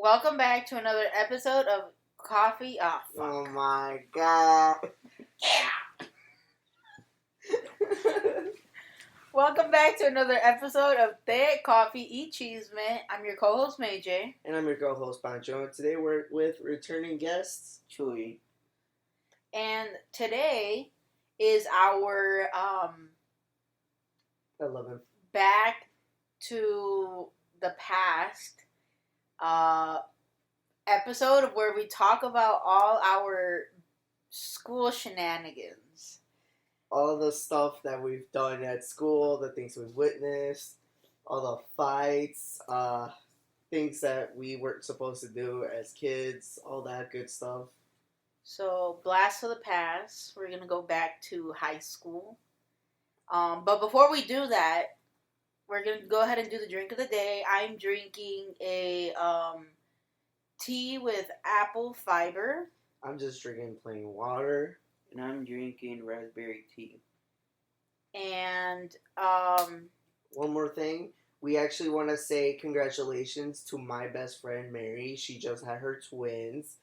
Welcome back to another episode of Coffee. Oh my god. Welcome back to another episode of Te Coffee Eat Cheese Man. I'm your co-host MayJay. And I'm your co-host Pancho. And today we're with returning guests, Chuy. And today is our 11th. back to the past episode where we talk about all our school shenanigans. All the stuff that we've done at school, the things we've witnessed, all the fights, things that we weren't supposed to do as kids, all that good stuff. So, blast of the past. We're going to go back to high school. But before we do that, we're going to go ahead and do the drink of the day. I'm drinking a tea with apple fiber. I'm just drinking plain water. And I'm drinking raspberry tea. And one more thing. We actually want to say congratulations to my best friend Mary. She just had her twins,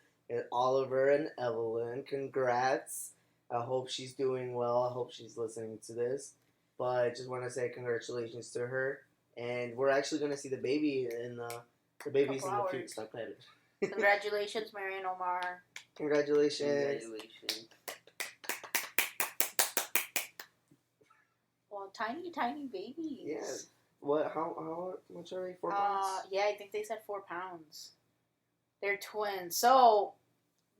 Oliver and Evelyn. Congrats. I hope she's doing well. I hope she's listening to this. But I just want to say congratulations to her. And we're actually going to see the baby in the baby's in the future. Stop playing. Congratulations, Mary and Omar. Congratulations. Well, tiny babies. Yeah. What? How much are they? 4 pounds? Yeah, I think they said 4 pounds. They're twins. So,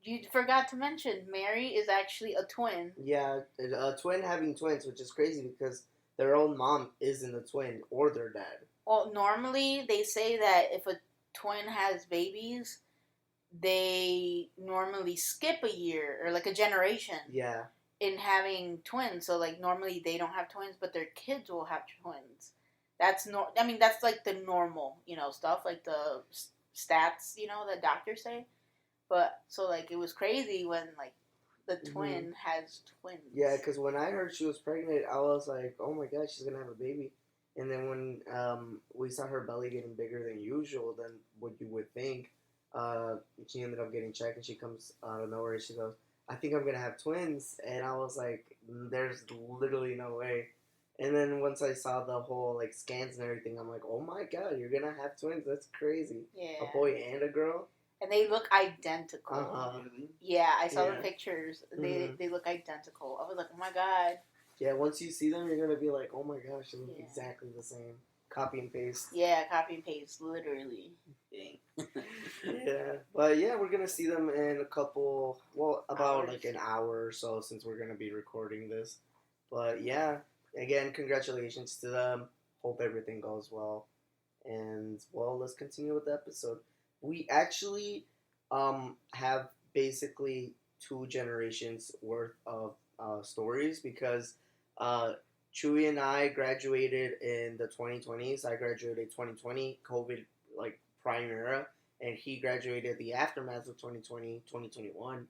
you forgot to mention, Mary is actually a twin. Yeah, a twin having twins, which is crazy because their own mom isn't a twin or their dad. Well, normally they say that if a twin has babies, they normally skip a year or like a generation. Yeah. In having twins. So, like, normally they don't have twins, but their kids will have twins. That's that's like the normal, stuff, like the stats, that doctors say. But, so, like, it was crazy when, like, the twin has twins. Yeah, because when I heard she was pregnant, I was like, oh my god, she's going to have a baby. And then when we saw her belly getting bigger than usual than what you would think, she ended up getting checked, and she comes out of nowhere, and she goes, I think I'm going to have twins. And I was like, there's literally no way. And then once I saw the whole, like, scans and everything, I'm like, oh my god, you're going to have twins. That's crazy. Yeah. A boy and a girl. And they look identical. Uh-huh. Yeah, I saw the pictures. They look identical. I was like, oh my god. Yeah, once you see them, you're going to be like, oh my gosh, they look exactly the same. Copy and paste. Yeah, copy and paste, literally. Yeah, but yeah, we're going to see them in a couple, about like an hour or so since we're going to be recording this. But yeah, again, congratulations to them. Hope everything goes well. And, well, let's continue with the episode. We actually have basically 2 generations worth of stories because Chuy and I graduated in the 2020s. I graduated 2020, COVID, like, prime era. And he graduated the aftermath of 2020, 2021.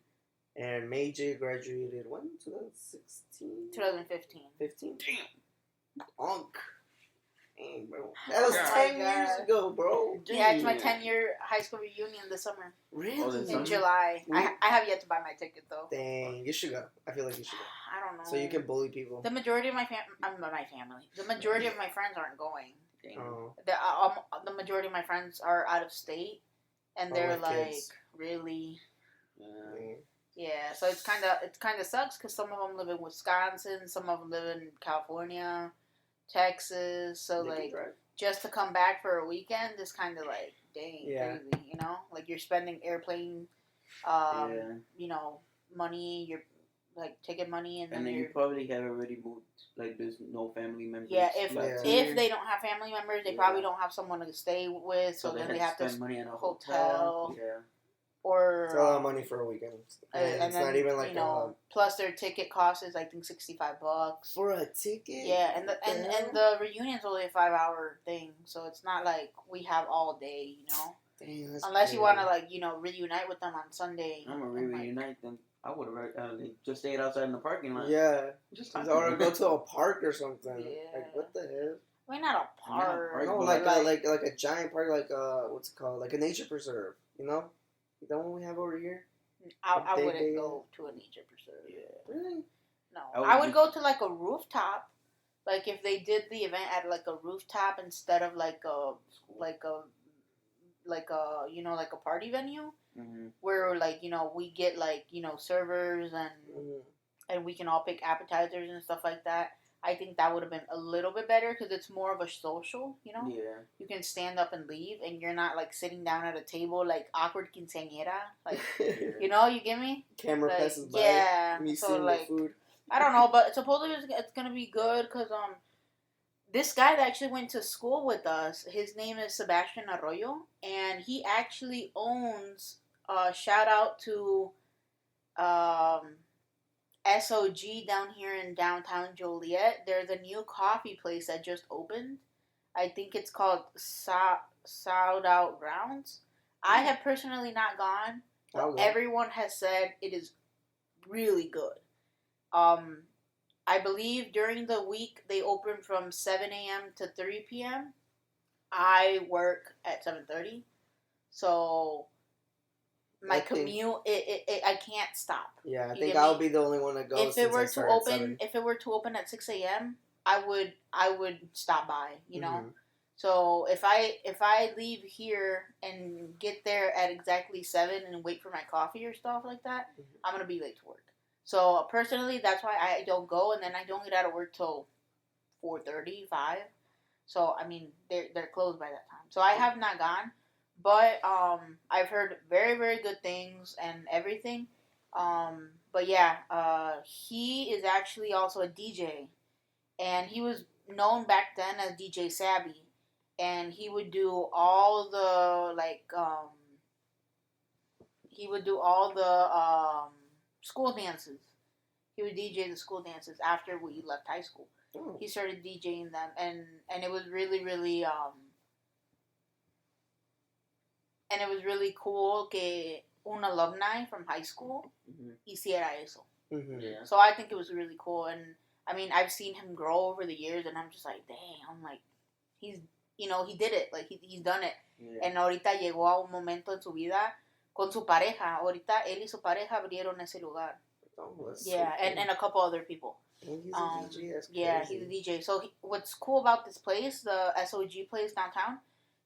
And MayJay graduated, when? 2016? 2015. 15? Damn. Onk. Dang, bro. That was 10 years ago, bro. Yeah, it's my 10-year high school reunion this summer. Really? In July. I have yet to buy my ticket, though. Dang, you should go. I feel like you should go. I don't know. So you can bully people. The majority of my family. The majority of my friends aren't going. Oh. The majority of my friends are out of state, and they're like, kids. Really? Yeah. So it's kind of sucks because some of them live in Wisconsin, some of them live in California, Texas. So like, just to come back for a weekend is kind of like, dang, crazy. Like you're spending airplane, money. You're like ticket money, and then you probably have already moved. Like there's no family members. Yeah, if they don't have family members, they probably don't have someone to stay with, so then they have to spend money in a hotel. Yeah. Or it's a lot of money for a weekend. And it's then, not even like plus their ticket cost is I think $65 for a ticket. Yeah, and the reunion's only a 5-hour thing, so it's not like we have all day, Dang, unless you want to reunite with them on Sunday. I'm gonna reunite them. I would have just stayed outside in the parking lot. Yeah, or go to a park or something. Yeah. Like what the hell? Why not a park? No, like a giant park, like what's it called? Like a nature preserve. You know, the one we have over here. I wouldn't go to a nature preserve. Yeah. Really? No, I would go to like a rooftop. Like if they did the event at like a rooftop instead of like a you know, like a party venue, where like, you know, we get like, you know, servers and we can all pick appetizers and stuff like that. I think that would have been a little bit better because it's more of a social, you know. Yeah. You can stand up and leave, and you're not like sitting down at a table like awkward quinceañera, like you know, you get me? Camera like, passes by. Yeah. Me so seeing like, the food. I don't know, but supposedly it's gonna be good because this guy that actually went to school with us, his name is Sebastian Arroyo, and he actually owns. Shout out to SOG down here in downtown Joliet. There's a new coffee place that just opened. I think it's called Sold Out Grounds. I have personally not gone, but everyone has said it is really good. I believe during the week they open from 7 a.m. to 3 p.m. I work at 7:30, so my commute, I can't stop. Yeah, I think I'll be the only one that goes. If it were to open at 6 a.m., I would stop by. You know, so if I leave here and get there at exactly 7 and wait for my coffee or stuff like that, I'm gonna be late to work. So personally, that's why I don't go, and then I don't get out of work till 4:30, 5. So I mean, they're closed by that time. So I have not gone. But I've heard very, very good things and everything. But yeah, he is actually also a DJ, and he was known back then as DJ Savvy, and he would do all the school dances. He would DJ the school dances after we left high school. Oh. He started DJing them, and it was really, really and it was really cool que un alumni from high school hiciera eso. Yeah. So I think it was really cool. And, I mean, I've seen him grow over the years, and I'm just like, dang, I'm like, he's, you know, he did it. Like, he's done it. Yeah. And ahorita llegó a un momento en su vida con su pareja. Ahorita él y su pareja abrieron ese lugar. Oh, yeah, so cool. And a couple other people. And he's a DJ, that's crazy. Yeah, he's a DJ. So what's cool about this place, the SOG place downtown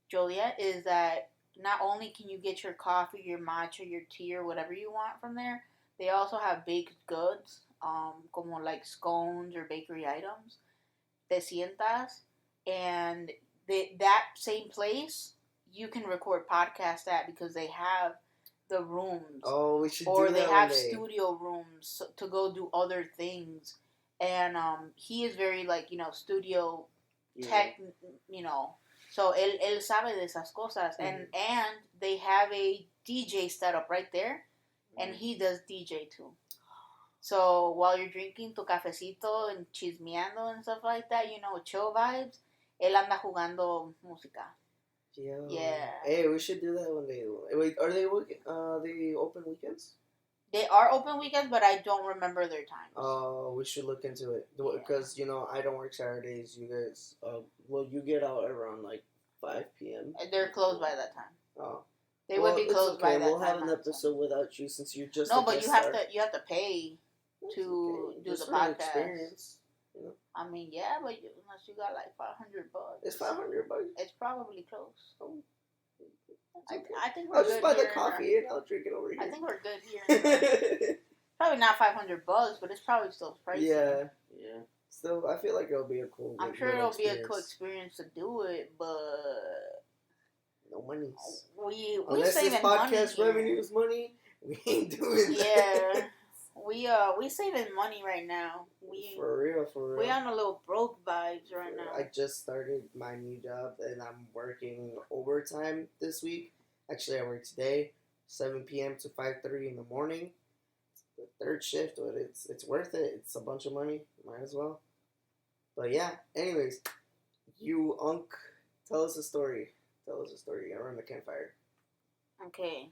Joliet, is that not only can you get your coffee, your matcha, your tea, or whatever you want from there, they also have baked goods, como like scones or bakery items, te sientas, and that same place, you can record podcasts at because they have the rooms. Oh, we should or do they that have one day. studio rooms to go do other things. And he is very, like, you know, studio tech, you know. So, él sabe de esas cosas. And they have a DJ set up right there. And he does DJ too. So, while you're drinking tu cafecito and chismeando and stuff like that, you know, chill vibes, él anda jugando música. Yo. Yeah. Hey, we should do that one day. Wait, are they open weekends? They are open weekends, but I don't remember their times. Oh, we should look into it. Because, you know, I don't work Saturdays. You guys, you get out around, like, 5 p.m. They're closed by that time. Oh. They would be closed by that time. We'll have an episode without you since you're just No, but you have to pay to do just the for podcast. Experience, you know? I mean, yeah, but unless you got like $500. It's $500. It's probably close. Oh. I think we're I'll good. just buy the here. coffee and I'll drink it over here. I think we're good here. Probably not $500, but it's probably still pricey. Yeah. Still, I feel like it'll be a cool. I'm sure it'll be a cool experience to do it, but no money. We unless saving this podcast money revenue is money, we ain't doing that. Yeah, we saving money right now. For real. We on a little broke vibes right now. I just started my new job and I'm working overtime this week. Actually, I work today, 7 p.m. to 5:30 in the morning. The third shift, but it's worth it. It's a bunch of money. Might as well. But yeah, anyways, you tell us a story. Tell us a story around the campfire. Okay.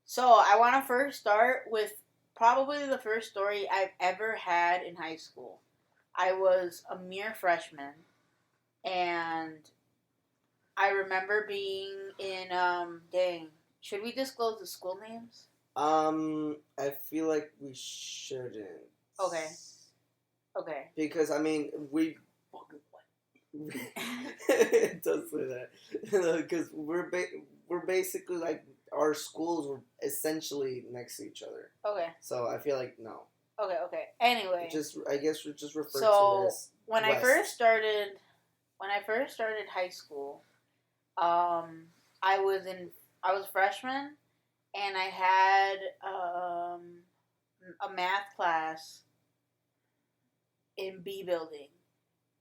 So I want to first start with probably the first story I've ever had in high school. I was a mere freshman, and I remember being in dang. Should we disclose the school names? I feel like we shouldn't. Okay. Okay. Because I mean, we. It does say that because we're basically like our schools were essentially next to each other. Okay. So I feel like no. Okay. Anyway. I guess we just refer so to this. when West. I first started high school, I was freshman, and I had a math class in B building.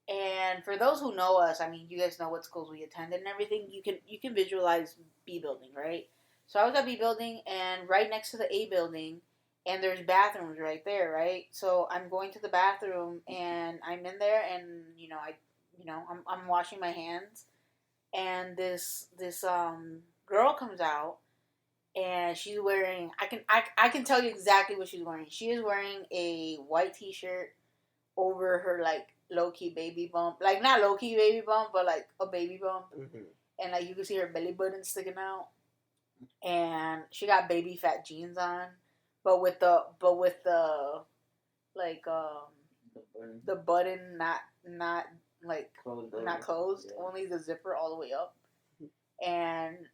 And for those who know us, I mean, you guys know what schools we attended and everything. You can visualize B building, right? So I was at B building, and right next to the A building, and there's bathrooms right there, right? So I'm going to the bathroom, and I'm in there, and I'm washing my hands, and this girl comes out, and she's wearing I can tell you exactly what she's wearing. She is wearing a white t-shirt over her like low-key baby bump, like not low-key baby bump, but like a baby bump, and like you can see her belly button sticking out, and she got baby fat jeans on, but with the like the button not like not closed, yeah. Only the zipper all the way up, and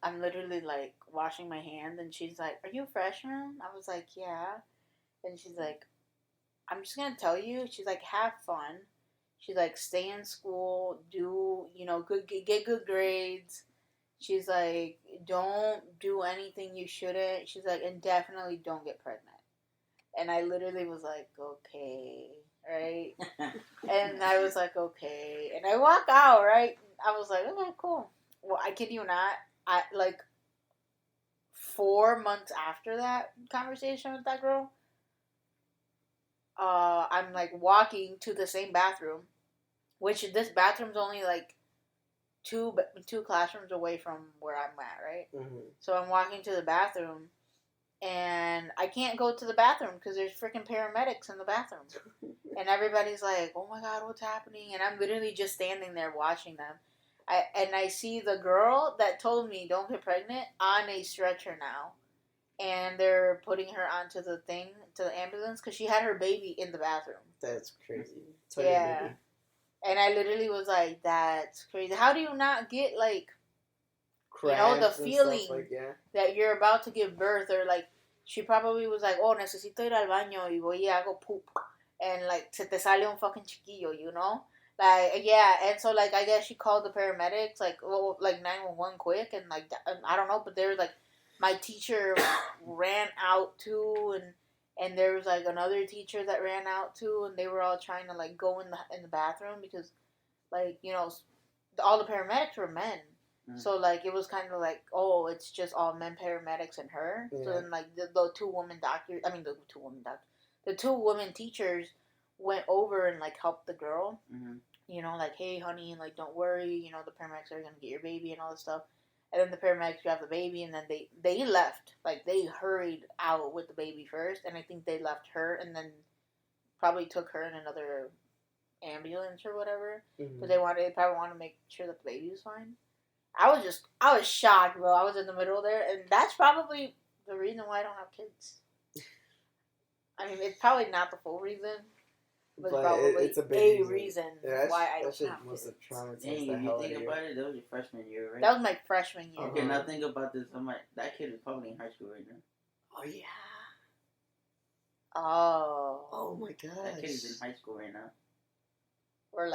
I'm literally like washing my hands, and she's like, "Are you a freshman?" I was like, "Yeah," and she's like, "I'm just gonna tell you." She's like, "Have fun." She's like, "Stay in school, do get good grades." She's like, "Don't do anything you shouldn't." She's like, "And definitely don't get pregnant." And I literally was like, "Okay, right?" And I was like, "Okay," and I walk out, right? I was like, "Okay, cool." Well, I kid you not, I like 4 months after that conversation with that girl, I'm like walking to the same bathroom, which this bathroom's only like two classrooms away from where I'm at, right? So I'm walking to the bathroom, and I can't go to the bathroom because there's freaking paramedics in the bathroom, and everybody's like, "Oh my God, what's happening?" And I'm literally just standing there watching them. I see the girl that told me don't get pregnant on a stretcher now, and they're putting her onto the ambulance because she had her baby in the bathroom. That's crazy. Yeah. And I literally was like, "That's crazy. How do you not get like, the feeling that you're about to give birth?" Or like, she probably was like, "Oh, necesito ir al baño y voy y hago poop," and like se te sale un fucking chiquillo, Like, yeah, and so, like, I guess she called the paramedics, like 911 quick, and, like, I don't know, but there was, like, my teacher ran out, too, and there was, like, another teacher that ran out, too, and they were all trying to, like, go in the bathroom, because, like, all the paramedics were men, so, like, it was kind of like, oh, it's just all men paramedics and her, so then, like, the two women teachers went over and, like, helped the girl, like, "Hey, honey, like, don't worry, the paramedics are going to get your baby and all this stuff." And then the paramedics grabbed the baby, and then they left. Like, they hurried out with the baby first, and I think they left her, and then probably took her in another ambulance or whatever, because they probably wanted to make sure that the baby was fine. I was shocked, bro. I was in the middle there, and that's probably the reason why I don't have kids. I mean, it's probably not the full reason, but probably it's a reason why I don't have kids. Dang, if you think about it, that was your freshman year, right? That was my freshman year. Okay, now think about this. That kid is probably in high school right now. Oh, yeah. Oh my God. That kid is in high school right now. Or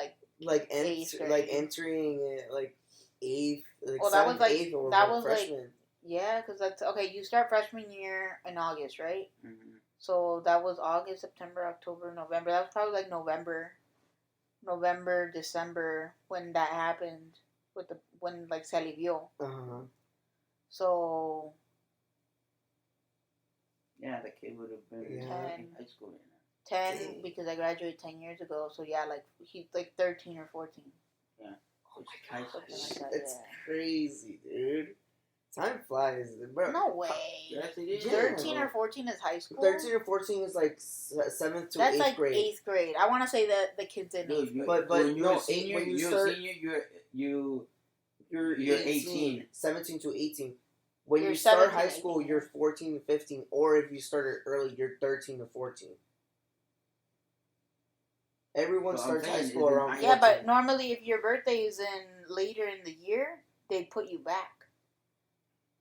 entering like 8th. Like well, that was like 8th or that was freshman. like yeah, because that's okay. You start freshman year in August, right? Mm-hmm. So that was August, September, October, November. That was probably like November, December when that happened when like se alivió. So yeah, the kid would have been in high school right now. 10 because I graduated 10 years ago. So yeah, like he's like 13 or 14. Yeah. Oh my gosh, it's crazy, dude. Time flies, bro. No way. Yes, it is. 13 or 14 is high school. 13 or 14 is like 7th to 8th grade. That's like 8th grade. I want to say that the kids in 8th grade. But when you're no, a senior, when you you're start... a senior. You're You're 18. 18. 17 to 18. When You're you start 17, high school, 18, you're yeah. 14 to 15. Or if you started early, you're 13 to 14. Everyone But I'm starts high saying, school isn't around high- 14. Yeah, but normally if your birthday is in later in the year, they put you back.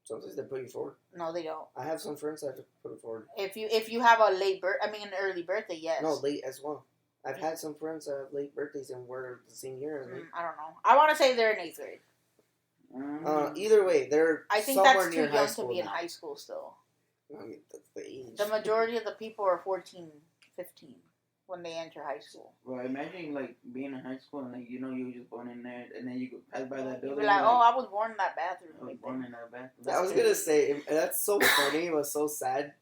Sometimes they put you forward. No, they don't. I have some friends that have to put it forward. If you have a an early birthday, yes. No, late as well. I've had some friends that have late birthdays and we're the same year. And I don't know. I want to say they're in 8th grade. either way, they're I think somewhere that's too near high young school to be in now. high school still. I mean, that's the age. The majority of the people are 14, 15 when they enter high school. Well, imagine like being in high school and like you were just born in there, and then you could pass by that You'd building. be like, oh, I was born in that bathroom. I was born in that bathroom. I was gonna say that's so funny, but so sad.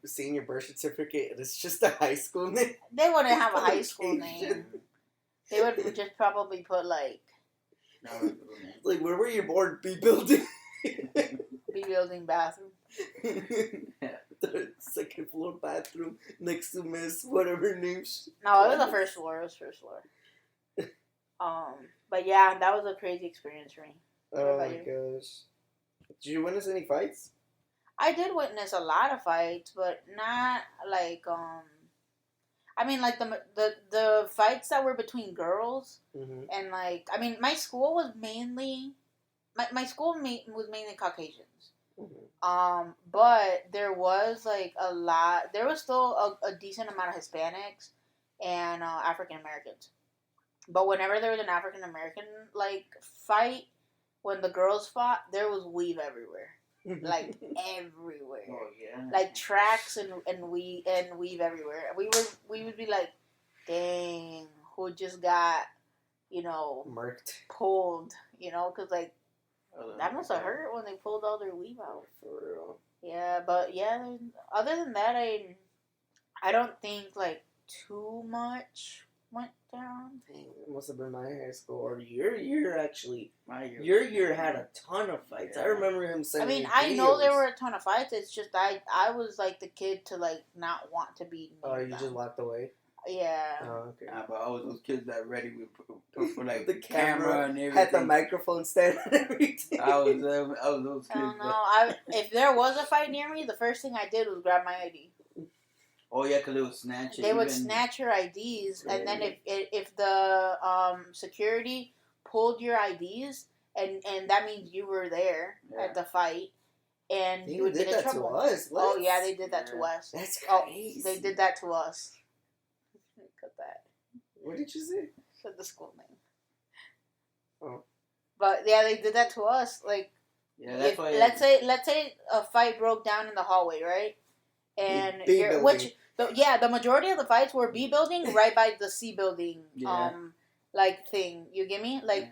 Seeing your birth certificate and it's just a high school name. They wouldn't have a high school Location. name. They would just probably put like Like, where were you born? B building. B building bathroom. The second floor bathroom next to Miss whatever name. No, it was the first floor. It was first floor. But yeah, that was a crazy experience for me. Oh my gosh! Did you witness any fights? I did witness a lot of fights, but not like I mean, like the fights that were between girls and like I mean, my school was mainly was mainly Caucasians. But there was like a lot. There was still a decent amount of Hispanics and African Americans. But whenever there was an African American like fight, when the girls fought, there was weave everywhere, like everywhere. Oh yeah. Like tracks and weave everywhere. We would be like, dang, who just got Marked. pulled, because like that must have hurt when they pulled all their weave out. For real. Yeah, but yeah, other than that, I don't think like too much went down. Dang, it must have been my high school or your year actually. My year. Your year had a ton of fights. Yeah. I remember him I sending mean, me I know there videos. were a ton of fights. It's just I was like the kid to like not want to be. Oh, near you them. just walked away. Yeah. Oh, okay. But I was those kids that ready for like The camera and everything. had the microphone stand and everything. I was those kids. I don't know. If there was a fight near me, the first thing I did was grab my ID. Oh yeah, because they would snatch it. They would snatch your IDs, and then if the security pulled your IDs, and that means you were there at the fight, and you would get in trouble. To us. What? Oh yeah, they did that to us. That's crazy. They did that to us. Cut that. What did you say? Said the school name. Oh. But yeah, they did that to us. Like, yeah, that's if, why. let's say a fight broke down in the hallway, right? And the majority of the fights were B building right by the C building, like thing. You get me? Like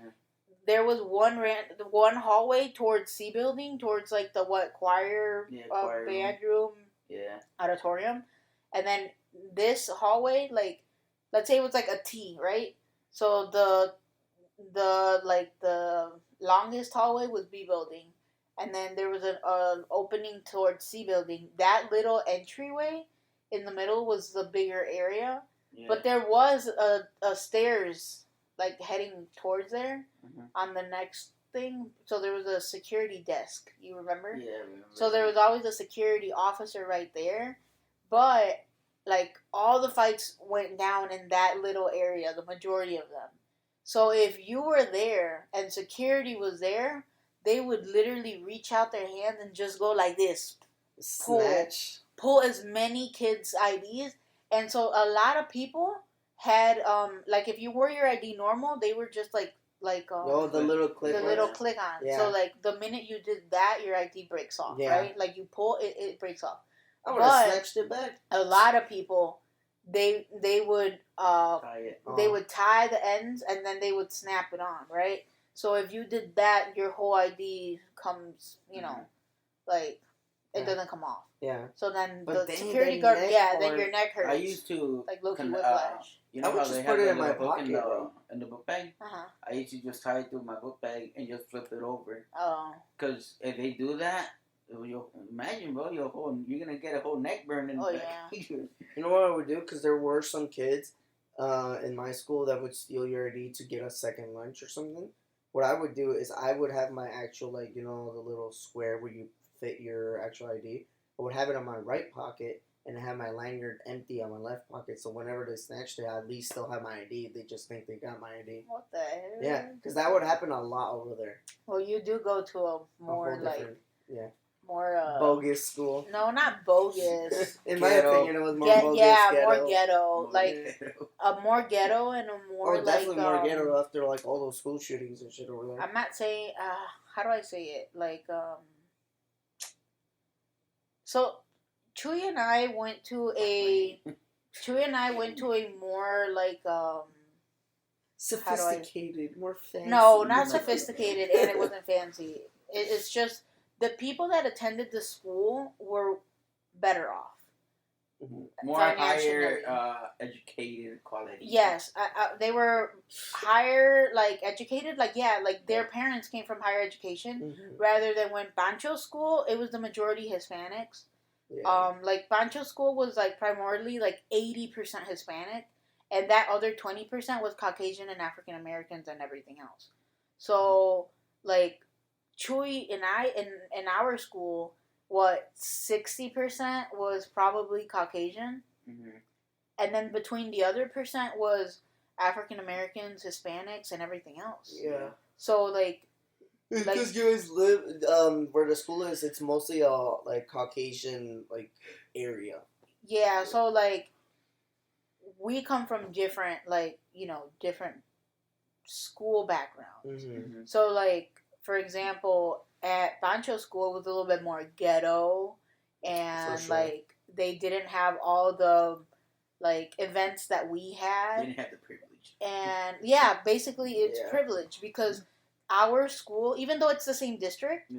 there was one hallway towards C building, towards like the choir, band room, auditorium, and then this hallway, like let's say it was like a T, right? So the longest hallway was B building. And then there was an opening towards C building. That little entryway in the middle was the bigger area. Yeah. But there was a stairs, like, heading towards there on the next thing. So there was a security desk. You remember? Yeah, I remember. So there was always a security officer right there. But, like, all the fights went down in that little area, the majority of them. So if you were there and security was there, they would literally reach out their hands and just go like this. Pull as many kids' IDs. And so a lot of people had, like if you wore your ID normal, they were just like the little click on. The little click on. Yeah. So like the minute you did that, your ID breaks off, right? Like you pull, it breaks off. I would have snatched it back. A lot of people, they would, they would tie the ends and then they would snap it on, right? So if you did that, your whole ID comes, like, it doesn't come off. Yeah. So then the security guard, then your neck hurts. I used to, like, Loki whiplash. I would just put it in my pocket, in the book bag. I used to just tie it through my book bag and just flip it over. Oh. Because if they do that, imagine, bro, you're going to get a whole neck burn in the back. You know what I would do? Because there were some kids in my school that would steal your ID to get a second lunch or something. what I would do is I would have my actual, like, the little square where you fit your actual ID. I would have it on my right pocket and have my lanyard empty on my left pocket. So whenever they snatched it, I at least still have my ID. They just think they got my ID. What the hell? Yeah, because that would happen a lot over there. Well, you do go to a more more bogus school. No, not bogus. In my opinion, it was more bogus. More ghetto. A more ghetto and a more definitely more ghetto after like all those school shootings and shit over there. I'm not saying. How do I say it? So, Chuy and I went to a more sophisticated, more fancy. No, not sophisticated, and it wasn't fancy. It's just the people that attended the school were better off. More higher educated quality. Yes, they were higher, educated. Their parents came from higher education, rather than when Pancho school, it was the majority Hispanics. Yeah. Pancho school was primarily 80% Hispanic, and that other 20% was Caucasian and African Americans and everything else. So Chuy and I in our school, 60% was probably Caucasian, and then between the other percent was African Americans, Hispanics, and everything else. Yeah. So because you guys live where the school is, it's mostly a Caucasian area. Yeah. So we come from different different school backgrounds. Mm-hmm. So for example, at Pancho school, it was a little bit more ghetto, and sure. They didn't have all the events that we had. They didn't have the privilege. And yeah, basically it's privilege because our school, even though it's the same district,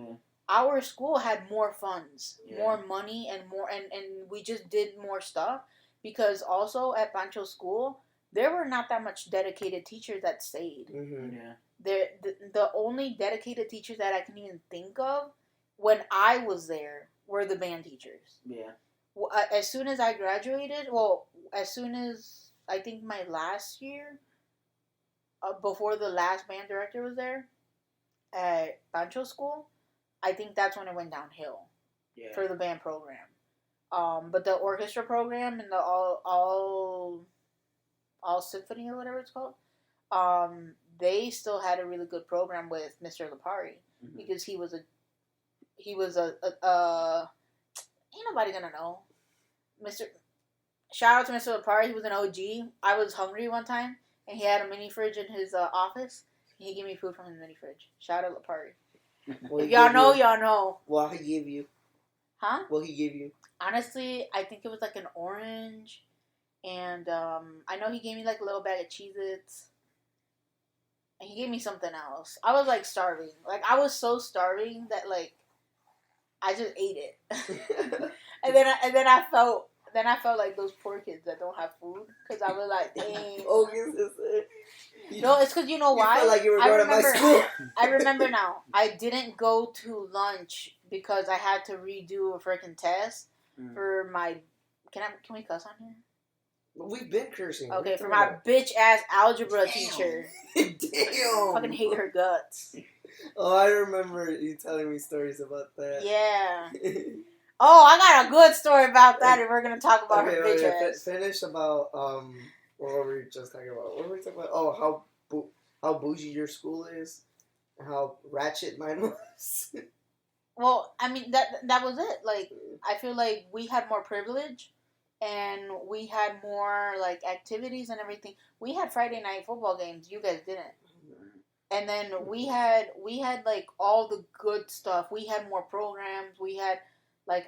our school had more funds, more money, and we just did more stuff because also at Pancho school there were not that much dedicated teachers that stayed. Mm-hmm. Yeah. The only dedicated teachers that I can even think of when I was there were the band teachers. Yeah. As soon as I graduated, as soon as I think my last year, before the last band director was there at Pancho school, I think that's when it went downhill for the band program. But the orchestra program and the all symphony or whatever it's called, they still had a really good program with Mr. Lipari because he was a ain't nobody gonna know. Shout out to Mr. Lipari. He was an OG. I was hungry one time and he had a mini fridge in his office. He gave me food from his mini fridge. Shout out Lipari. If y'all know, y'all know. What he give you? Huh? What he give you? Honestly, I think it was an orange, and I know he gave me a little bag of Cheez-Its. And he gave me something else. I was starving. I was so starving that I just ate it. and then I felt like those poor kids that don't have food because I was dang. Oh, no, it's because you know why? You felt like you were going to my school. I remember now. I didn't go to lunch because I had to redo a freaking test for my. Can we cuss on here? We've been cursing. Okay, for my bitch ass algebra teacher. Damn. Fucking hate her guts. Oh, I remember you telling me stories about that. Yeah. Oh, I got a good story about that, and we're gonna talk about her bitch ass. Finish about what were we just talking about? What were we talking about? Oh, how bougie your school is, how ratchet mine was. Well, I mean that was it. I feel like we had more privilege. And we had more activities and everything. We had Friday night football games. You guys didn't. And then we had all the good stuff. We had more programs. We had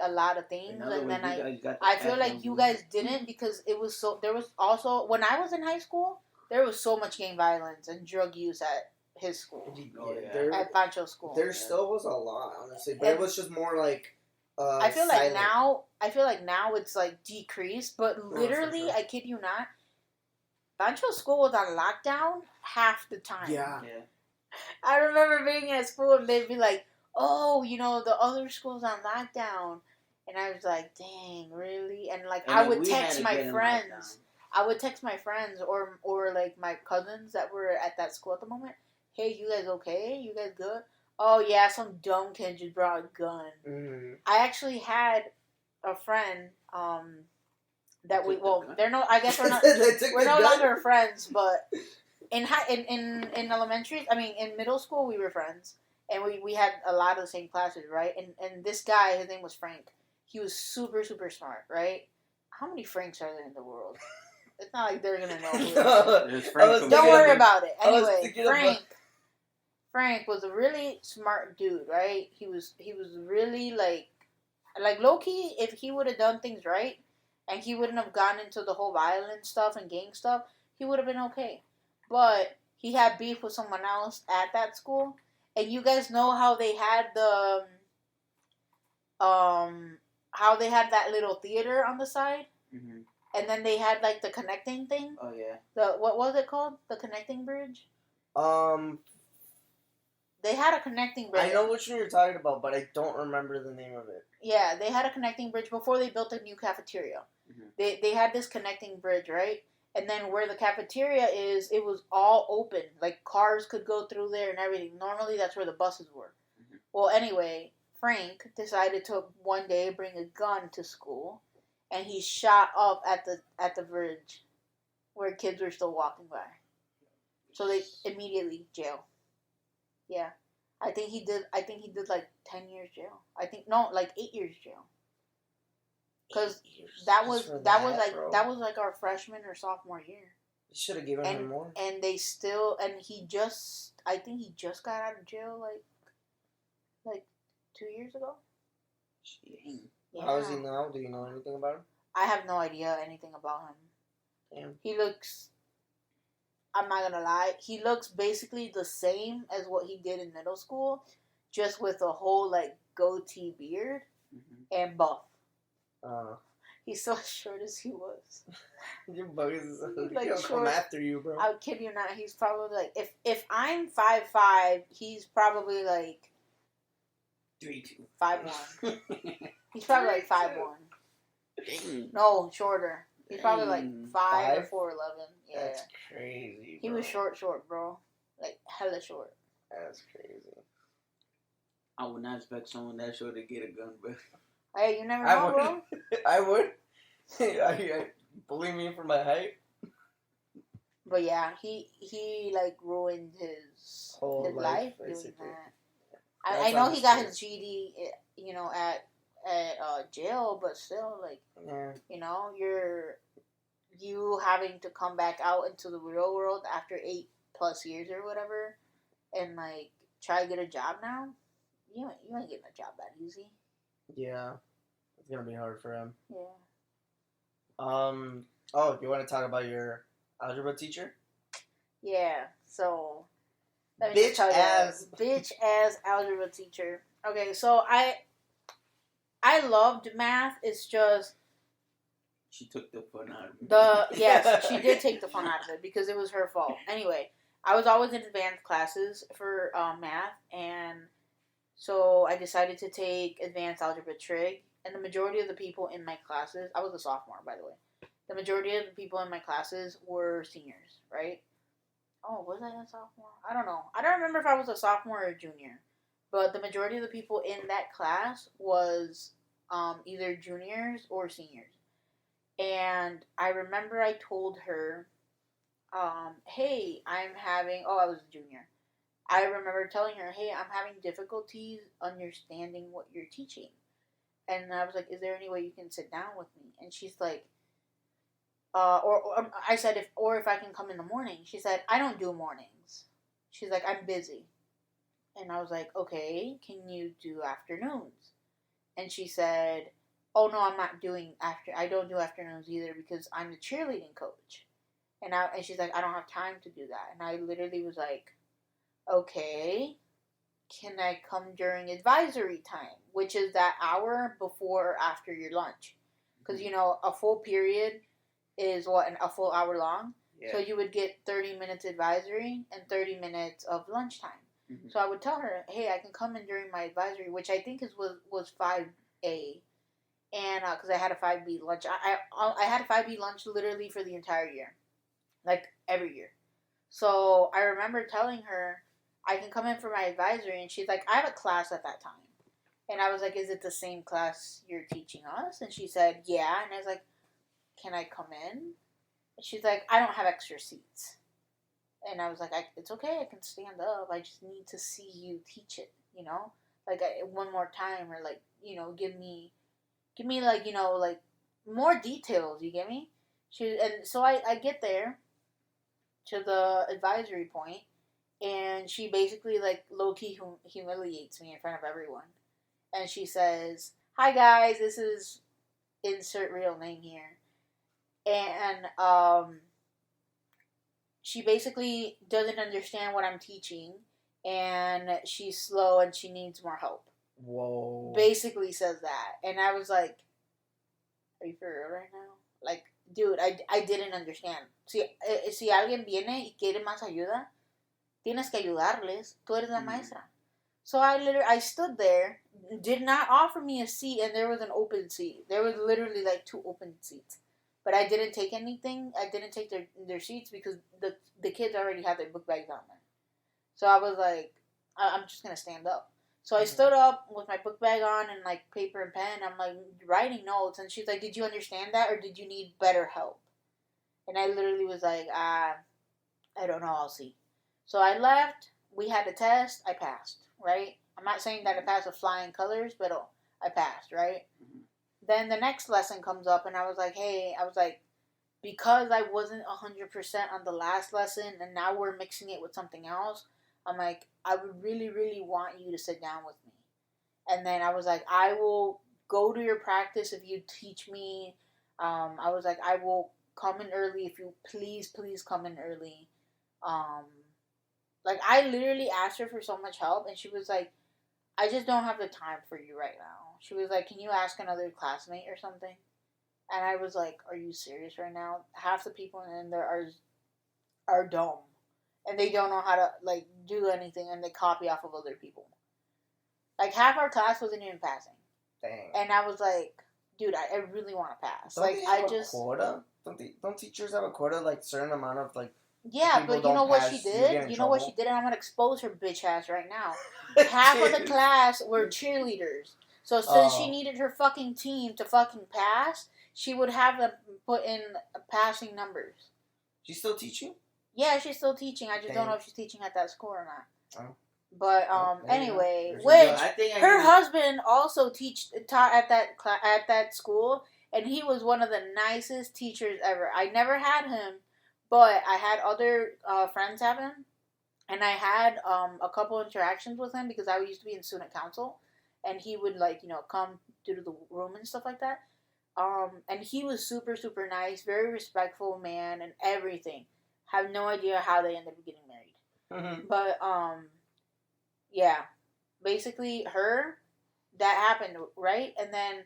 a lot of things. And then I feel like you guys didn't because it was so. There was also when I was in high school, there was so much gang violence and drug use at his school. At Pancho school. There still was a lot, honestly, but it was just more I feel silent. like now it's decreased, but literally, I kid you not, Pancho school was on lockdown half the time. Yeah. I remember being at school and they'd be like, "Oh, the other school's on lockdown," and I was like, "Dang, really?" And I would text my friends. I would text my friends or my cousins that were at that school at the moment. hey, you guys okay? You guys good? Oh yeah, some dumb kid just brought a gun. Mm-hmm. I actually had a friend that they're no, I guess we're no longer friends, but in elementary, I mean in middle school we were friends, and we had a lot of the same classes, right? And this guy, his name was Frank. He was super super smart, right? How many Franks are there in the world? It's not like they're gonna know who it is. Don't worry about it. Anyway, Frank was a really smart dude, right? He was really like low key. If he would have done things right, and he wouldn't have gone into the whole violent stuff and gang stuff, he would have been okay. But he had beef with someone else at that school, and you guys know how they had how they had that little theater on the side. Mm-hmm. And then they had like the connecting thing. Oh yeah. What was it called? The connecting bridge. They had a connecting bridge. I know which one you're talking about, but I don't remember the name of it. Yeah, they had a connecting bridge before they built a new cafeteria. Mm-hmm. They had this connecting bridge, right? And then where the cafeteria is, it was all open. Like cars could go through there and everything. Normally that's where the buses were. Mm-hmm. Well, anyway, Frank decided to one day bring a gun to school. And he shot up at the bridge where kids were still walking by. So they immediately jail. Yeah. I think he did like 10 years jail. Like 8 years jail. Cuz that was like our freshman or sophomore year. You should have given him more. And I think he just got out of jail like 2 years ago. Jeez. Yeah. How is he now? Do you know anything about him? I have no idea anything about him. Damn. He looks, I'm not gonna lie, he looks basically the same as what he did in middle school, just with a whole like goatee beard and buff. He's so short as he was. Your buggers like he'll come after you, bro. I'll kid you not, he's probably like, if I'm 5'5", he's probably like 3'2", 5'1". He's probably like 5'1". No, shorter. He's probably like 5 or 4'11". Yeah. That's crazy, bro. He was short, bro. Like hella short. That's crazy. I would not expect someone that short to get a gun, but hey, you never know, bro. I would. I believe me for my height. But yeah, he like ruined his whole life doing that. I know he got his GD, you know, at jail, but still, like, you know, you having to come back out into the real world after 8+ years or whatever, and like try to get a job now. You ain't getting a job that easy. Yeah, it's gonna be hard for him. Yeah. Oh, you want to talk about your algebra teacher? Yeah. So. Bitch ass algebra teacher. Okay, so I loved math. It's just she took the fun out of it. Yes, she did take the fun out of it because it was her fault. Anyway, I was always in advanced classes for math, and so I decided to take advanced algebra trig. And the majority of the people in my classes, I was a sophomore, by the way. The majority of the people in my classes were seniors, right? Oh, was I a sophomore? I don't know. I don't remember if I was a sophomore or a junior. But the majority of the people in that class was either juniors or seniors. And I remember I told her, hey, I was a junior. I remember telling her, hey, I'm having difficulties understanding what you're teaching. And I was like, is there any way you can sit down with me? And she's like, I said, if I can come in the morning. She said, I don't do mornings. She's like, I'm busy. And I was like, okay, can you do afternoons? And she said, oh no, I don't do afternoons either because I'm the cheerleading coach. And she's like, I don't have time to do that. And I literally was like, okay, can I come during advisory time, which is that hour before or after your lunch? Because, you know, a full period is a full hour long. Yeah. So you would get 30 minutes advisory and 30 minutes of lunchtime. Mm-hmm. So I would tell her, hey, I can come in during my advisory, which I think was 5A. And because I had a 5B lunch. I had a 5B lunch literally for the entire year. Like every year. So I remember telling her, I can come in for my advisory. And she's like, I have a class at that time. And I was like, is it the same class you're teaching us? And she said, yeah. And I was like, can I come in? And she's like, I don't have extra seats. And I was like, it's okay. I can stand up. I just need to see you teach it, you know? Like, one more time. Or, like, you know, give me, like, you know, like, more details. You get me? And so I get there to the advisory point. And she basically, like, low-key humiliates me in front of everyone. And she says, hi, guys, this is insert real name here. And she basically doesn't understand what I'm teaching. And she's slow and she needs more help. Whoa. Basically says that. And I was like, are you for real right now? Like, dude, I didn't understand. Si alguien viene y quiere más ayuda, tienes que ayudarles. Tú eres la maestra. So I stood there, did not offer me a seat, and there was an open seat. There was literally like 2 open seats. But I didn't take anything. I didn't take their seats because the kids already had their book bags on there. So I was like, I'm just going to stand up. So I stood up with my book bag on and like paper and pen. I'm like writing notes. And she's like, did you understand that or did you need better help? And I literally was like, I don't know. I'll see. So I left. We had a test. I passed. Right? I'm not saying that I passed with flying colors, but I passed, right? Mm-hmm. Then the next lesson comes up, and I was like, because I wasn't 100% on the last lesson, and now we're mixing it with something else, I'm like, I would really, really want you to sit down with me. And then I was like, I will go to your practice if you teach me. I was like, I will come in early if you please come in early. Like, I literally asked her for so much help, and she was like, I just don't have the time for you right now. She was like, can you ask another classmate or something? And I was like, are you serious right now? Half the people in there are dumb. And they don't know how to, like, do anything, and they copy off of other people. Like, half our class wasn't even passing. Dang. And I was like, dude, I really want to pass. Don't they have a quota? Don't teachers have a quota, like, certain amount of, like, yeah, but you know what she did? You know what she did? And I'm going to expose her bitch ass right now. Half of the class were cheerleaders. So since she needed her fucking team to fucking pass, she would have them put in passing numbers. She's still teaching? Yeah, she's still teaching. I just don't know if she's teaching at that school or not. Oh. But anyway, her husband also taught at that school, and he was one of the nicest teachers ever. I never had him. But I had other friends have him, and I had a couple interactions with him because I used to be in student council, and he would, like, you know, come to the room and stuff like that. And he was super, super nice, very respectful man, and everything. Have no idea how they ended up getting married. Mm-hmm. But yeah, basically that happened, right? And then,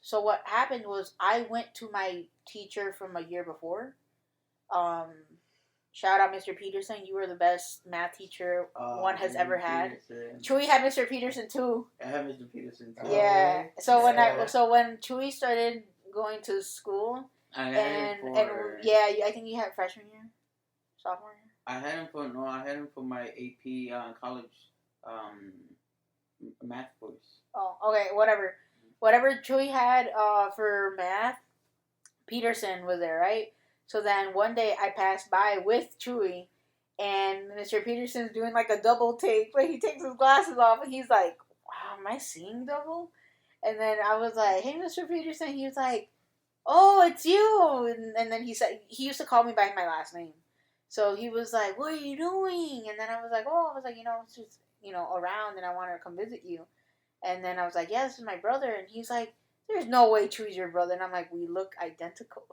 so what happened was I went to my teacher from a year before. Shout out Mr. Peterson. You were the best math teacher one has ever had. Chuy had Mr. Peterson too. I had Mr. Peterson too. Yeah. So when Chuy started going to school, I think you had freshman year, sophomore year. I had him for my AP college math course. Oh, okay, whatever. Whatever Chuy had for math, Peterson was there, right? So then one day I passed by with Chuy, and Mr. Peterson's doing like a double take, but he takes his glasses off and he's like, wow, am I seeing double? And then I was like, hey, Mr. Peterson. He was like, oh, it's you. And then he said, he used to call me by my last name. So he was like, what are you doing? And then I was like, it's just, around, and I wanted to come visit you. And then I was like, yeah, this is my brother. And he's like, there's no way Chuy's your brother. And I'm like, we look identical.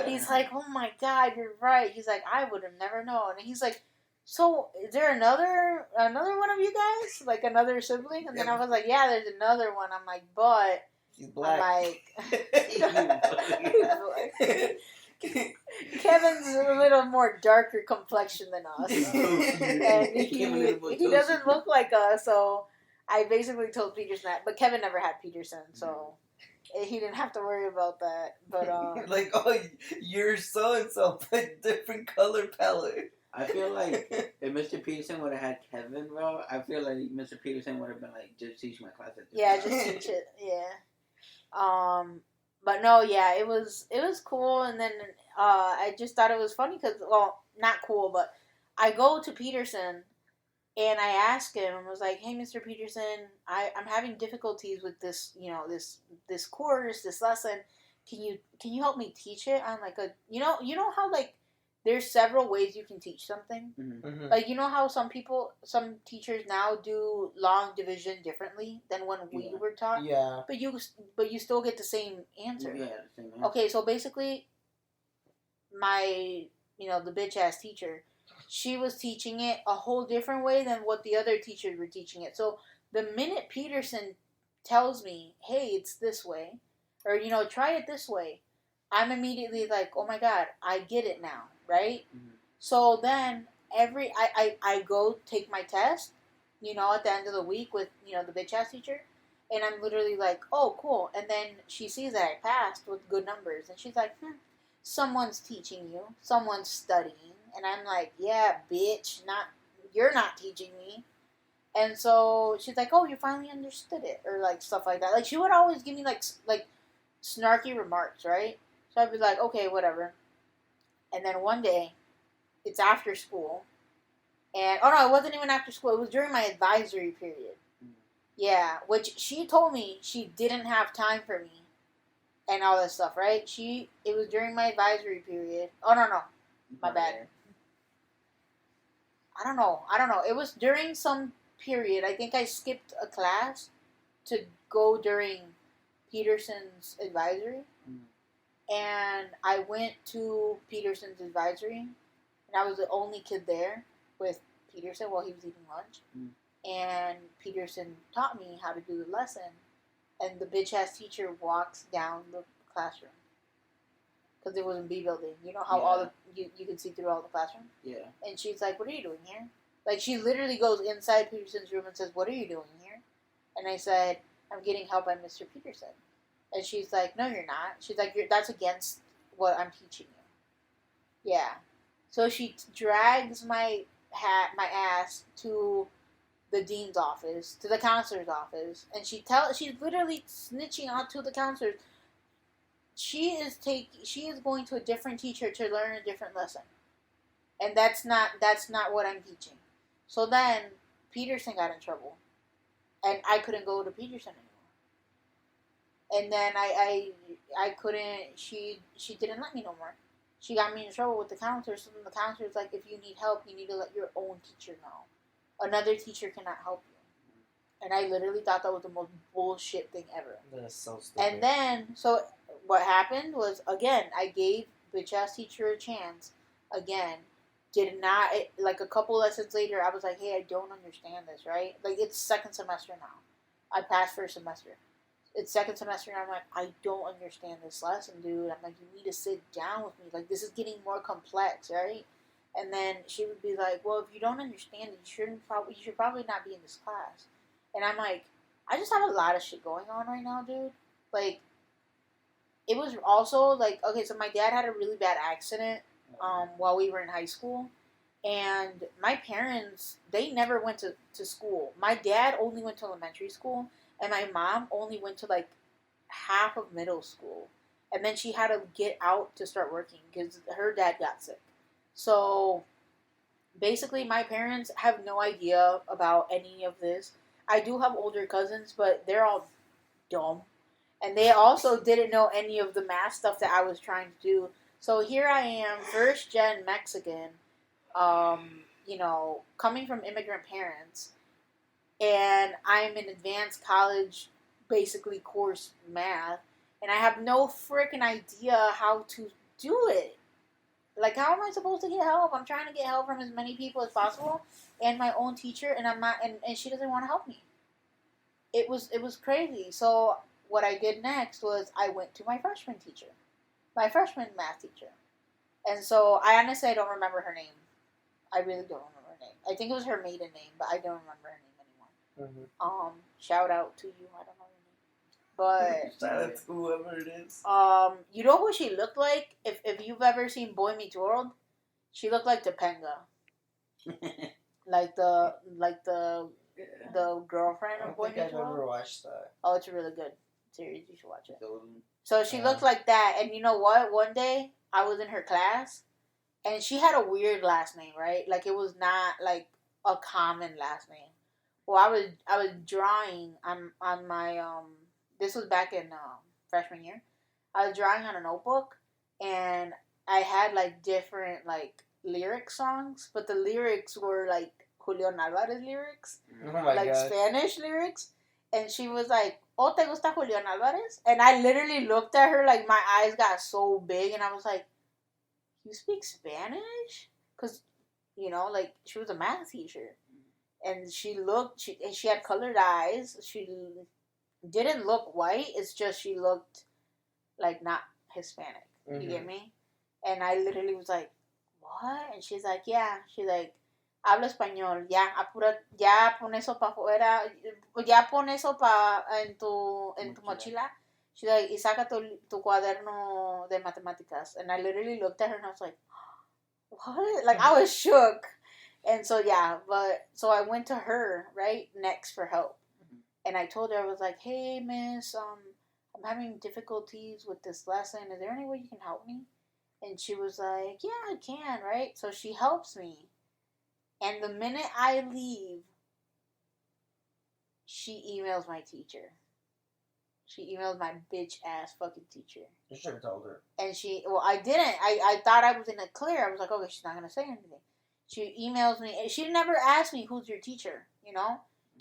He's like, oh my God, you're right. He's like, I would have never known. And he's like, so is there another one of you guys? Like another sibling? And then I was like, yeah, there's another one. I'm like, but he's black. I'm like, Kevin's a little more darker complexion than us. And he doesn't look like us, so I basically told Peterson that, but Kevin never had Peterson, so he didn't have to worry about that. But like, oh, you're so and so, but different color palette. I feel like if Mr. Peterson would have had Kevin, bro, I feel like Mr. Peterson would have been like, just teach my class at this Yeah, time. just teach it. Yeah. But no, yeah, it was cool, and then I just thought it was funny because, well, not cool, but I go to Peterson and I asked him, I was like, "Hey, Mr. Peterson, I'm having difficulties with this, this course, this lesson. Can you help me teach it on like a you know how like there's several ways you can teach something. Mm-hmm. Mhm. Like you know how some teachers now do long division differently than when we Yeah. were taught. Yeah. But you still get the same answer. Yeah, the same answer. Okay, so basically, my the bitch ass teacher, she was teaching it a whole different way than what the other teachers were teaching it. So the minute Peterson tells me, "Hey, it's this way," or try it this way, I'm immediately like, "Oh my god, I get it now," right? Mhm. So then I go take my test, at the end of the week with the bitch ass teacher, and I'm literally like, "Oh, cool," and then she sees that I passed with good numbers, and she's like, someone's teaching you, someone's studying, and I'm like, yeah, bitch, you're not teaching me. And so she's like, oh, you finally understood it, or like stuff like that. Like she would always give me like snarky remarks, right? So I'd be like, okay, whatever. And then one day, it's after school, and oh no, it wasn't even after school. It was during my advisory period. Yeah, which she told me she didn't have time for me and all that stuff, right? It was during my advisory period. Oh no, my bad. I don't know. It was during some period. I think I skipped a class to go during Peterson's advisory, and I went to Peterson's advisory, and I was the only kid there with Peterson while he was eating lunch, and Peterson taught me how to do the lesson. And the bitch ass teacher walks down the classroom because it was in B building. You know how all you can see through all the classroom. Yeah. And she's like, "What are you doing here?" Like she literally goes inside Peterson's room and says, "What are you doing here?" And I said, "I'm getting help by Mr. Peterson." And she's like, "No, you're not." She's like, "That's against what I'm teaching you." Yeah. So she drags my ass to the dean's office, to the counselor's office, and she's literally snitching out to the counselors. She is going to a different teacher to learn a different lesson, and that's not what I'm teaching. So then Peterson got in trouble, and I couldn't go to Peterson anymore. And then I couldn't. She didn't let me no more. She got me in trouble with the counselor. So then the counselor was like, "If you need help, you need to let your own teacher know. Another teacher cannot help you." And I literally thought that was the most bullshit thing ever. That's so stupid. And then, so what happened was, again, I gave bitch ass teacher a chance. Again, did not, like a couple lessons later, I was like, hey, I don't understand this, right? Like, it's second semester now. I passed first semester. It's second semester, and I'm like, I don't understand this lesson, dude. I'm like, you need to sit down with me. Like, this is getting more complex, right? And then she would be like, well, if you don't understand it, you should probably not be in this class. And I'm like, I just have a lot of shit going on right now, dude. Like, it was also, like, okay, so my dad had a really bad accident while we were in high school. And my parents, they never went to school. My dad only went to elementary school. And my mom only went to, like, half of middle school. And then she had to get out to start working because her dad got sick. So, basically, my parents have no idea about any of this. I do have older cousins, but they're all dumb. And they also didn't know any of the math stuff that I was trying to do. So here I am, first gen Mexican, coming from immigrant parents. And I'm in advanced college, basically course math. And I have no freaking idea how to do it. Like, how am I supposed to get help? I'm trying to get help from as many people as possible. And my own teacher, and I'm not, and she doesn't want to help me. It was crazy. So what I did next was I went to my freshman math teacher. And so I honestly don't remember her name. I really don't remember her name. I think it was her maiden name, but I don't remember her name anymore. Mm-hmm. Shout out to you. I don't know her name, but shout out to whoever it is. you know who she looked like? If you've ever seen Boy Meets World, she looked like Topanga. like the Yeah. the girlfriend I of don't Boy think I've Meets World. ever watched that. Oh, it's a really good series. You should watch it. So, So she looked like that, and you know what? One day I was in her class, and she had a weird last name, right? Like it was not like a common last name. Well, I was drawing on my This was back in freshman year. I was drawing on a notebook, and I had like different like lyric songs, but the lyrics were like Julian Alvarez lyrics, Oh my like god. Spanish lyrics. And she was like, "Oh, te gusta Julian Alvarez?" And I literally looked at her like my eyes got so big, and I was like, "You speak Spanish?" Because like she was a math teacher, and she had colored eyes. She didn't look white. It's just she looked like not Hispanic. You get me? And I literally was like, "What?" And she's like, "Yeah." She's like, "Hablo español. Ya, apura, ya pon eso para afuera. Ya pon eso en tu mochila." She's like, "Y saca tu cuaderno de matemáticas." And I literally looked at her and I was like, "What?" Like I was shook. And so yeah, so I went to her right next for help. And I told her, I was like, "Hey, miss, I'm having difficulties with this lesson. Is there any way you can help me?" And she was like, "Yeah, I can," right? So she helps me. And the minute I leave, she emails my teacher. She emailed my bitch ass fucking teacher. You should have told her. And I didn't. I thought I was in the clear. I was like, okay, she's not going to say anything. She emails me. She never asked me who's your teacher,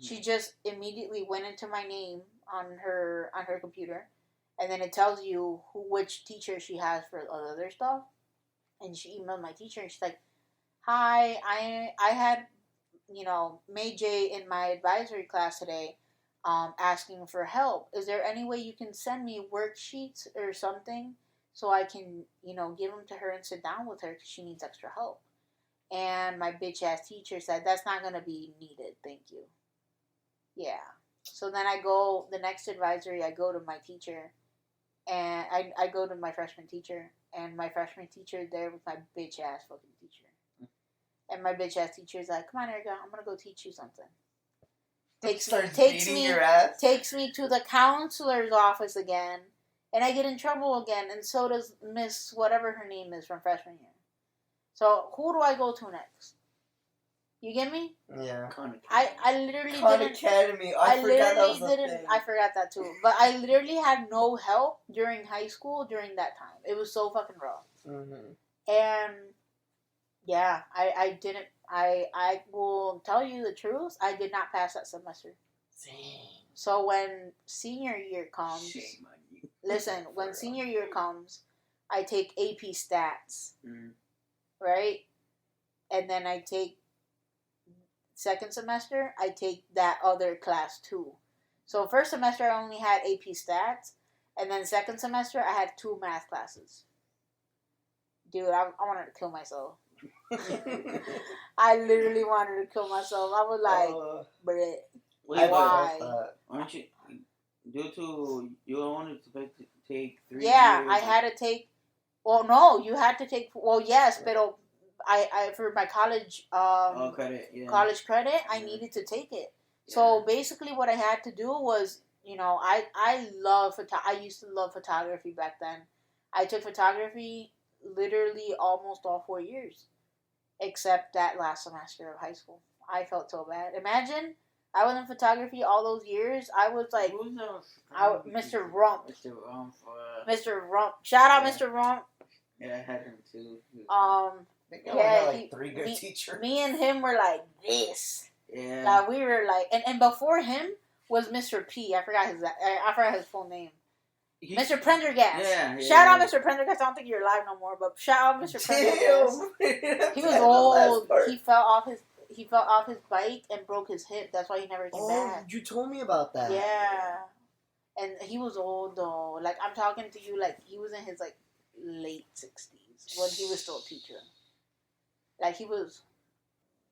She just immediately went into my name on her computer, and then it tells you which teacher she has for other stuff. And she emailed my teacher, and she's like, "Hi, I had MayJay in my advisory class today, asking for help. Is there any way you can send me worksheets or something so I can give them to her and sit down with her because she needs extra help?" And my bitch ass teacher said, "That's not gonna be needed, thank you." Yeah. So then I go, the next advisory, I go to my teacher, and I go to my freshman teacher, and my freshman teacher there with my bitch ass fucking teacher. And my bitch ass teacher is like, "Come on, Erica, I'm gonna go teach you something." Takes me your ass. Takes me to the counselor's office again, and I get in trouble again, and so does Miss whatever her name is from freshman year. So who do I go to next? You get me? Yeah. I literally Khan didn't. Academy. I forgot that was a thing. I forgot that too. But I literally had no help during high school during that time. It was so fucking rough. And yeah, I didn't. I will tell you the truth. I did not pass that semester. Same. So when senior year comes, shame on you. Listen, when senior year comes, I take AP Stats, right? And then I take second semester, I take that other class too. So first semester I only had AP Stats, and then second semester I had 2 math classes. Dude, I wanted to kill myself. I literally wanted to kill myself. I was like, bruh, why? Aren't you, due to, you wanted to take 3 Yeah, years? I had to take, well, no, you had to take, well, yes, but I for my college, credit, yeah. college credit, I needed to take it. Yeah. So basically what I had to do was, I used to love photography back then. I took photography literally almost all 4 years, except that last semester of high school. I felt so bad. Imagine I was in photography all those years. I was like, Mr. Rump. Mr. Rump. Mr. Rump. Shout out, Mr. Rump. Yeah, I had him too. Yeah, had like 3 good teachers. Me and him were like this. Yeah. Like we were like, and before him was Mr. P. I forgot his full name. Mr. Prendergast. Yeah. Shout out, Mr. Prendergast. I don't think you're alive no more, but shout out, Mr. Prendergast. He was old. He fell off his bike and broke his hip. That's why he never came back. You told me about that. Yeah. And he was old though. Like I'm talking to you, like he was in his like late 60s when he was still a teacher. Like he was.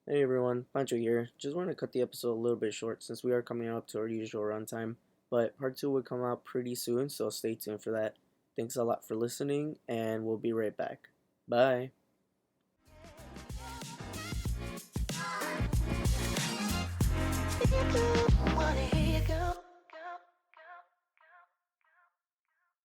Hey everyone, Pancho here. Just want to cut the episode a little bit short since we are coming up to our usual runtime. But part 2 will come out pretty soon, so stay tuned for that. Thanks a lot for listening, and we'll be right back. Bye. Wanna hear you